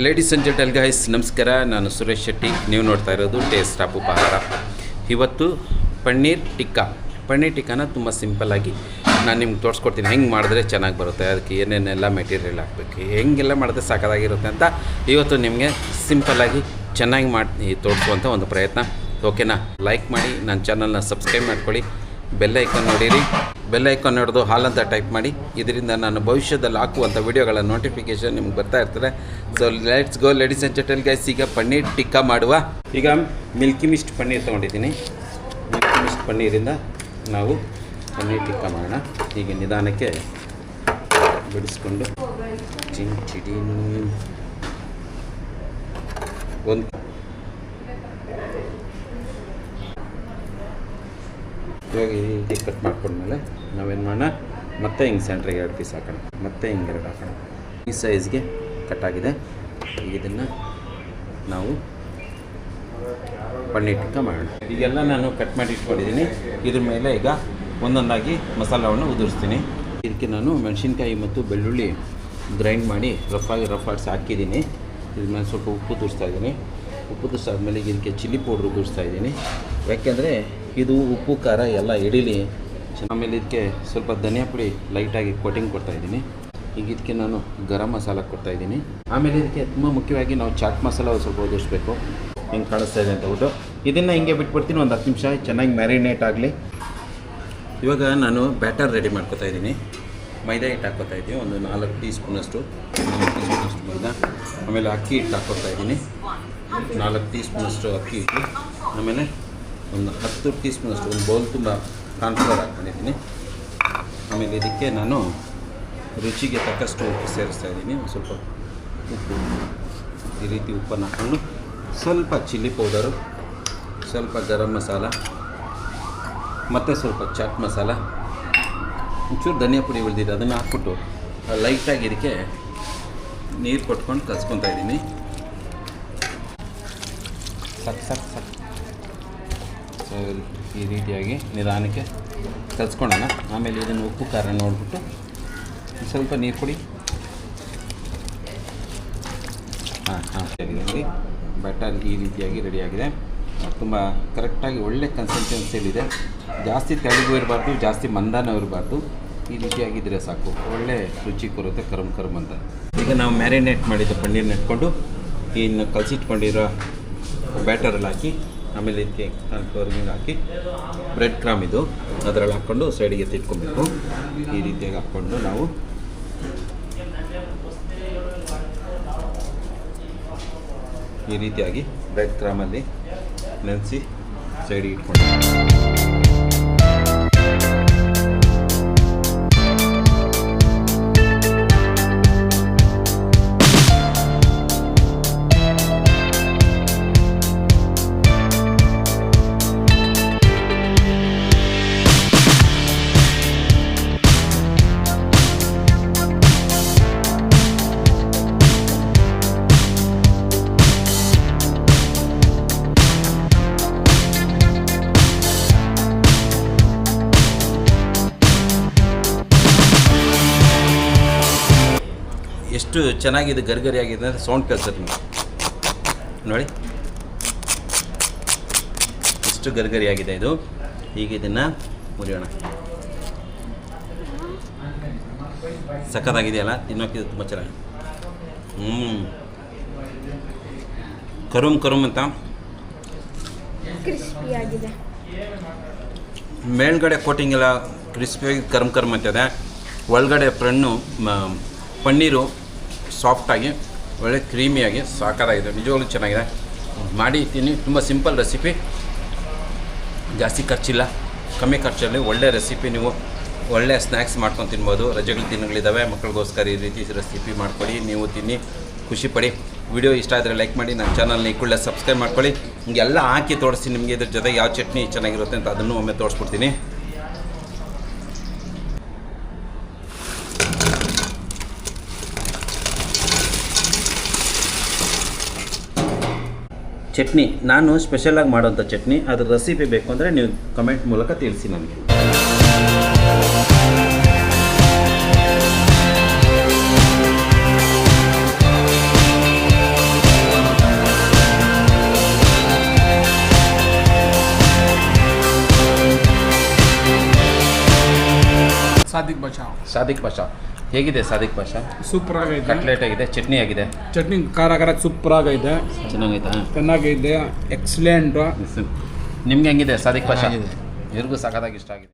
Ladies and gentle guys ನಮಸ್ಕಾರ. ನಾನು ಸುರೇಶ್ ಶೆಟ್ಟಿ. ನೀವು ನೋಡ್ತಾ ಇರೋದು ಟೇಸ್ಟ್ ಆಫ್ ಉಪಹಾರ. ಇವತ್ತು ಪನ್ನೀರ್ ಟಿಕ್ಕಾನ ತುಂಬ ಸಿಂಪಲ್ಲಾಗಿ ನಾನು ನಿಮ್ಗೆ ತೋರಿಸ್ಕೊಡ್ತೀನಿ ಹೆಂಗೆ ಮಾಡಿದ್ರೆ ಚೆನ್ನಾಗಿ ಬರುತ್ತೆ, ಅದಕ್ಕೆ ಏನೇನೆಲ್ಲ ಮೆಟೀರಿಯಲ್ ಹಾಕಬೇಕು, ಹೆಂಗೆಲ್ಲ ಮಾಡಿದ್ರೆ ಸಾಕಾಗಿರುತ್ತೆ ಅಂತ ಇವತ್ತು ನಿಮಗೆ ಸಿಂಪಲ್ಲಾಗಿ ಚೆನ್ನಾಗಿ ಮಾಡಿ ತೋರಿಸುವಂಥ ಒಂದು ಪ್ರಯತ್ನ. ಓಕೆನಾ? ಲೈಕ್ ಮಾಡಿ, ನನ್ನ ಚಾನಲ್ನ ಸಬ್ಸ್ಕ್ರೈಬ್ ಮಾಡ್ಕೊಳ್ಳಿ, ಬೆಲ್ ಐಕಾನ್ ನೋಡಿರಿ, ಬೆಲ್ ಐಕಾನ್ ನೋಡೋದು ಹಾಲ್ ಅಂತ ಟೈಪ್ ಮಾಡಿ. ಇದರಿಂದ ನಾನು ಭವಿಷ್ಯದಲ್ಲಿ ಹಾಕುವಂಥ ವಿಡಿಯೋಗಳ ನೋಟಿಫಿಕೇಷನ್ ನಿಮ್ಗೆ ಬರ್ತಾ ಇರ್ತದೆ. So let's go ladies and gentle guys. ಈಗ ಪನ್ನೀರ್ ಟಿಕ್ಕಾ ಮಾಡುವ. ಈಗ ಮಿಲ್ಕಿ ಮಿಸ್ಟ್ ಪನ್ನೀರ್ ತೊಗೊಂಡಿದ್ದೀನಿ. ಮಿಲ್ಕಿ ಮಿಸ್ಟ್ ಪನ್ನೀರಿಂದ ನಾವು ಪನ್ನೀರ್ ಟಿಕ್ಕಾ ಮಾಡೋಣ. ಹೀಗೆ ನಿಧಾನಕ್ಕೆ ಬಿಡಿಸ್ಕೊಂಡು ಚಿಡಿ ಒಂದು ಇವಾಗ ಈ ಕಟ್ ಮಾಡ್ಕೊಂಡ್ಮೇಲೆ ನಾವೇನು ಮಾಡೋಣ, ಮತ್ತೆ ಹಿಂಗೆ ಸೆಂಟ್ರಿಗೆ 2 ಪೀಸ್ ಹಾಕೋಣ, ಮತ್ತೆ ಹಿಂಗೆ 2 ಹಾಕೋಣ. ಈ ಸೈಜ್ಗೆ ಕಟ್ಟಾಗಿದೆ. ಈಗ ಇದನ್ನು ನಾವು ಪನ್ನೀರ್ ಟಿಕ್ಕಾ ಮಾಡೋಣ. ಈಗೆಲ್ಲ ನಾನು ಕಟ್ ಮಾಡಿ ಇಟ್ಕೊಂಡಿದ್ದೀನಿ. ಇದ್ರ ಮೇಲೆ ಈಗ ಒಂದೊಂದಾಗಿ ಮಸಾಲವನ್ನು ಉದುರಿಸ್ತೀನಿ. ಇದಕ್ಕೆ ನಾನು ಮೆಣಸಿನ್ಕಾಯಿ ಮತ್ತು ಬೆಳ್ಳುಳ್ಳಿ ಗ್ರೈಂಡ್ ಮಾಡಿ ರಫ್ ಆಗಿ ಹಾಕಿದ್ದೀನಿ. ಇದ್ರ ಮೇಲೆ ಸ್ವಲ್ಪ ಉಪ್ಪು ತೋರಿಸ್ತಾ ಇದ್ದೀನಿ. ಉಪ್ಪು ತೋರಿಸಾದ್ಮೇಲೆ ಇದಕ್ಕೆ ಚಿಲ್ಲಿ ಪೌಡ್ರ್ ತೋರಿಸ್ತಾ ಇದ್ದೀನಿ, ಯಾಕೆಂದರೆ ಇದು ಉಪ್ಪು ಖಾರ ಎಲ್ಲ ಹಿಡೀಲಿ. ಆಮೇಲೆ ಇದಕ್ಕೆ ಸ್ವಲ್ಪ ಧನಿಯಾ ಪುಡಿ ಲೈಟಾಗಿ ಕೋಟಿಂಗ್ ಕೊಡ್ತಾಯಿದ್ದೀನಿ. ಈಗ ಇದಕ್ಕೆ ನಾನು ಗರಂ ಮಸಾಲ ಕೊಡ್ತಾಯಿದ್ದೀನಿ. ಆಮೇಲೆ ಇದಕ್ಕೆ ತುಂಬ ಮುಖ್ಯವಾಗಿ ನಾವು ಚಾಟ್ ಮಸಾಲ ಸ್ವಲ್ಪ ಉದುರಿಸ್ಬೇಕು. ಹಿಂಗೆ ಕಾಣಿಸ್ತಾ ಇದೆ ಅಂತ ಬಿಟ್ಟು ಇದನ್ನು ಹಿಂಗೆ ಬಿಟ್ಬಿಡ್ತೀನಿ. ಒಂದು 10 ನಿಮಿಷ ಚೆನ್ನಾಗಿ ಮ್ಯಾರಿನೇಟ್ ಆಗಲಿ. ಇವಾಗ ನಾನು ಬ್ಯಾಟರ್ ರೆಡಿ ಮಾಡ್ಕೊತಾ ಇದ್ದೀನಿ. ಮೈದಾ ಹಿಟ್ಟು ಹಾಕ್ಕೊತಾ ಇದ್ದೀನಿ, ಒಂದು 4 ಟೀ ಸ್ಪೂನಷ್ಟು ಮೈದಾ. ಆಮೇಲೆ ಅಕ್ಕಿ ಹಿಟ್ಟು ಹಾಕ್ಕೊತಾ ಇದ್ದೀನಿ, 4 ಟೀ ಸ್ಪೂನಷ್ಟು ಅಕ್ಕಿ ಹಿಟ್ಟು. ಆಮೇಲೆ ಒಂದು 10 ಟೀ ಸ್ಪೂನಷ್ಟು ಒಂದು ಬೌಲ್ ತುಂಬ ಕಾರ್ನ್ಫ್ಲವರ್ ಹಾಕ್ಕೊಂಡಿದ್ದೀನಿ. ಆಮೇಲೆ ಇದಕ್ಕೆ ನಾನು ರುಚಿಗೆ ತಕ್ಕಷ್ಟು ಉಪ್ಪು ಸೇರಿಸ್ತಾ ಇದ್ದೀನಿ. ಸ್ವಲ್ಪ ಉಪ್ಪು, ಈ ರೀತಿ ಉಪ್ಪನ್ನು ಹಾಕ್ಕೊಂಡು ಸ್ವಲ್ಪ ಚಿಲ್ಲಿ ಪೌಡರು, ಸ್ವಲ್ಪ ಗರಂ ಮಸಾಲ ಮತ್ತು ಸ್ವಲ್ಪ ಚಾಟ್ ಮಸಾಲ, ಒಂಚೂರು ಧನಿಯಾ ಪುಡಿ ಉಳಿದಿದೆ, ಅದನ್ನು ಹಾಕ್ಬಿಟ್ಟು ಲೈಟಾಗಿ ಇದಕ್ಕೆ ನೀರು ಕೊಟ್ಕೊಂಡು ಕಲ್ಸ್ಕೊತಾ ಇದ್ದೀನಿ. ಸಾಕು. ಸೊ ಈ ರೀತಿಯಾಗಿ ನಿಧಾನಕ್ಕೆ ಕಲ್ಸ್ಕೊಳ್ಳೋಣ. ಆಮೇಲೆ ಇದನ್ನು ಉಪ್ಪು ಖಾರ ನೋಡಿಬಿಟ್ಟು ಸ್ವಲ್ಪ ನೀರು ಕೊಡಿ. ಸರಿಯಾಗಿ ಬ್ಯಾಟರ್ ಈ ರೀತಿಯಾಗಿ ರೆಡಿಯಾಗಿದೆ. ತುಂಬ ಕರೆಕ್ಟಾಗಿ ಒಳ್ಳೆ ಕನ್ಸಿಸ್ಟೆನ್ಸಿಯಲ್ಲಿದೆ. ಜಾಸ್ತಿ ತೆಳ್ಳಗೂ ಇರಬಾರ್ದು, ಜಾಸ್ತಿ ಮಂದನೂ ಇರಬಾರ್ದು. ಈ ರೀತಿಯಾಗಿದ್ದರೆ ಸಾಕು, ಒಳ್ಳೆ ರುಚಿ ಕೊರುತ್ತೆ ಕರಮ್ ಅಂತ. ಈಗ ನಾವು ಮ್ಯಾರಿನೇಟ್ ಮಾಡಿದ ಪನ್ನೀರ್ನ ಇಟ್ಕೊಂಡು ಇನ್ನು ಕಲಸಿಟ್ಕೊಂಡಿರೋ ಬ್ಯಾಟರಲ್ಲಿ ಹಾಕಿ, ಆಮೇಲೆ ಇದಕ್ಕೆ ಕಾರ್ನ್ಫ್ಲವರ್ಗಿಂಗ್ ಹಾಕಿ ಬ್ರೆಡ್ ಕ್ರಮ್ ಇದು ಅದರಲ್ಲಿ ಹಾಕ್ಕೊಂಡು ಸೈಡಿಗೆ ತಿಟ್ಕೊಬೇಕು. ಈ ರೀತಿಯಾಗಿ ಹಾಕ್ಕೊಂಡು ನಾವು ಈ ರೀತಿಯಾಗಿ ಬ್ರೆಡ್ ಕ್ರಮಲ್ಲಿ ನೆನೆಸಿ ಸೈಡಿಗೆ ಇಟ್ಕೊಂಡು ಎಷ್ಟು ಚೆನ್ನಾಗಿದೆ, ಗರಿಗರಿಯಾಗಿದೆ ಅಂದರೆ ಸೌಂಡ್ ಕೇಳಿಸುತ್ತೆ ನೋಡಿ, ಎಷ್ಟು ಗರಿಗರಿಯಾಗಿದೆ ಇದು. ಈಗ ಇದನ್ನು ಮುರಿಯೋಣ. ಸಖತ್ತಾಗಿದೆಯಲ್ಲ, ತಿನ್ನೋಕ್ಕಿದು ತುಂಬ ಚೆನ್ನಾಗಿದೆ. ಕರುಮ್ ಅಂತ ಕ್ರಿಸ್ಪಿಯಾಗಿದೆ. ಮೇಲ್ಗಡೆ ಕೋಟಿಂಗ್ ಎಲ್ಲ ಕ್ರಿಸ್ಪಿಯಾಗಿ ಕರ್ಮ್ ಅಂತಿದೆ. ಒಳಗಡೆ ಪನ್ನೀರು ಸಾಫ್ಟಾಗಿ ಒಳ್ಳೆ ಕ್ರೀಮಿಯಾಗಿ ಸಾಕಾಗಿದೆ. ನಿಜವಾಗ್ಲೂ ಚೆನ್ನಾಗಿದೆ. ಮಾಡಿ ತಿನ್ನಿ. ತುಂಬ ಸಿಂಪಲ್ ರೆಸಿಪಿ, ಜಾಸ್ತಿ ಖರ್ಚಿಲ್ಲ, ಕಮ್ಮಿ ಖರ್ಚಲ್ಲಿ ಒಳ್ಳೆ ರೆಸಿಪಿ. ನೀವು ಒಳ್ಳೆ ಸ್ನ್ಯಾಕ್ಸ್ ಮಾಡ್ಕೊಂಡು ತಿನ್ಬೋದು. ರಜೆಗಳ ದಿನಗಳಿದ್ದಾವೆ, ಮಕ್ಕಳಿಗೋಸ್ಕರ ಈ ರೀತಿ ರೆಸಿಪಿ ಮಾಡ್ಕೊಳ್ಳಿ, ನೀವು ತಿನ್ನಿ, ಖುಷಿಪಡಿ. ವಿಡಿಯೋ ಇಷ್ಟ ಆದರೆ ಲೈಕ್ ಮಾಡಿ, ನನ್ನ ಚಾನಲ್ನ ಈ ಕೂಡಲೇ ಸಬ್ಸ್ಕ್ರೈಬ್ ಮಾಡ್ಕೊಳ್ಳಿ. ನಿಮಗೆಲ್ಲ ಹಾಕಿ ತೋರಿಸ್ತೀನಿ. ನಿಮಗೆ ಇದ್ರ ಜೊತೆಗೆ ಯಾವ ಚಟ್ನಿ ಚೆನ್ನಾಗಿರುತ್ತೆ ಅಂತ ಅದನ್ನು ಒಮ್ಮೆ ತೋರಿಸ್ಬಿಡ್ತೀನಿ. ಚಟ್ನಿ ನಾನು ಸ್ಪೆಷಲಾಗಿ ಮಾಡೋಂಥ ಚಟ್ನಿ, ಅದ್ರ ರೆಸಿಪಿ ಬೇಕು ಅಂದರೆ ನೀವು ಕಮೆಂಟ್ ಮೂಲಕ ತಿಳಿಸಿ ನನಗೆ. ಸಾದಿಕ್ ಬಾಷಾ. ಸಾದಿಕ್ ಪಾಷಾ ಹೇಗಿದೆ? ಸಾದಿಕ್ ಪಾಷಾ ಸೂಪರ್ ಆಗೈತೆ. ಕಟ್ಲೆಟ್ ಆಗಿದೆ, ಚಟ್ನಿ ಆಗಿದೆ. ಚಟ್ನಿ ಖಾರ ಸೂಪರ್ ಆಗೈತೆ. ಚೆನ್ನಾಗೈತಾ? ಚೆನ್ನಾಗಿದೆ, ಎಕ್ಸಲೆಂಟು. ನಿಮ್ಗೆ ಹೆಂಗಿದೆ ಸಾದಿಕ್ ಪಾಷಾ? ಇವ್ರಿಗೂ ಸಖತ್ತಾಗಿ ಇಷ್ಟ ಆಗಿದೆ.